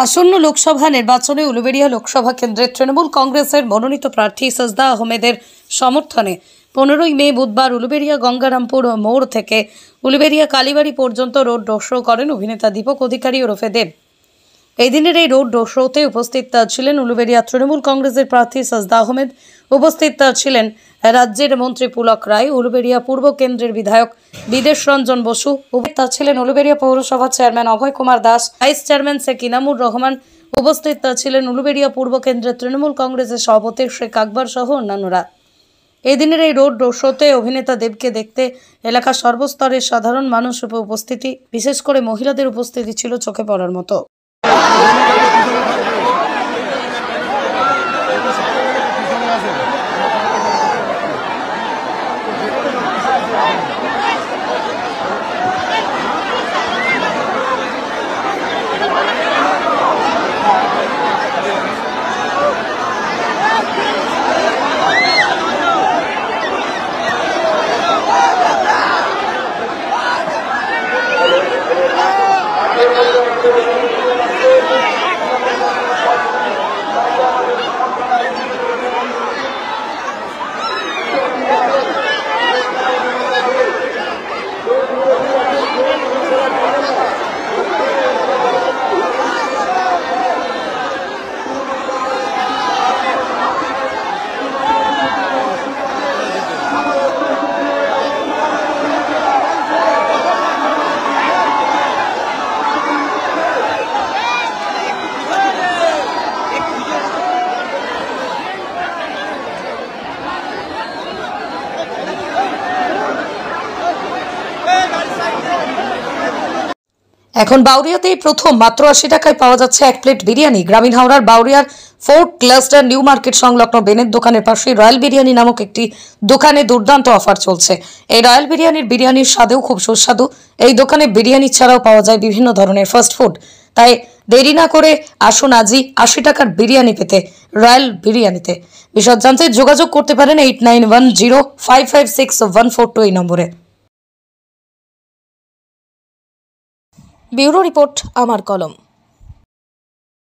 আসন্ন লোকসভা নির্বাচনে উলুবেড়িয়া লোকসভা কেন্দ্রের তৃণমূল কংগ্রেসের মনোনীত প্রার্থী সাজদা আহমেদের সমর্থনে 15ই মে বুধবার উলুবেড়িয়া গঙ্গারামপুর মোড় থেকে উলুবেড়িয়া কালীবাড়ি পর্যন্ত রোড শো করেন অভিনেতা দীপক অধিকারী ওরফে দেব। এই দিনের এই রোড শোতে উপস্থিত ছিলেন উলুবেড়িয়া তৃণমূল কংগ্রেসের প্রার্থী সাজদা আহমেদ, উপস্থিত ছিলেন রাজ্যের মন্ত্রী পুলক রায়, উলুবেড়িয়া পূর্ব কেন্দ্রের বিধায়ক বিদেশ রঞ্জন বসু, উপস্থিত ছিলেন উলুবেড়িয়া পৌরসভার চেয়ারম্যান অভয় কুমার দাস, ভাইস চেয়ারম্যান শেখ ইনামুর রহমান, উপস্থিত ছিলেন উলুবেড়িয়া পূর্ব কেন্দ্রের তৃণমূল কংগ্রেসের সভাপতি শেখ আকবর সহ অন্যান্যরা। এই দিনের এই রোড শোতে অভিনেতা দেবকে দেখতে এলাকার সর্বস্তরের সাধারণ মানুষ উপস্থিতি, বিশেষ করে মহিলাদের উপস্থিতি ছিল চোখে পড়ার মতো। এখন বাউরিয়াতেই প্রথম মাত্র 80 টাকায় পাওয়া যাচ্ছে এক প্লেট বিরিয়ানি। গ্রামীণ হাওড়ার বাউরিয়ার ফোর্ট ক্লাস্টার নিউ মার্কেট সংলগ্ন বেনের দোকানের পাশে রয়্যাল বিরিয়ানি নামক একটি দোকানে দুর্দান্ত অফার চলছে। এই রয়্যাল বিরিয়ানির স্বাদেও খুব সুস্বাদু। এই দোকানে বিরিয়ানি ছাড়াও পাওয়া যায় বিভিন্ন ধরনের ফাস্ট ফুড। তাই দেরি না করে আসুন আজই 80 টাকার বিরিয়ানি পেতে রয়্যাল বিরিয়ানিতে। বিশদ জানতে যোগাযোগ করতে পারেন 8910556142 এই নম্বরে। ব্যুরো রিপোর্ট, আমার কলম।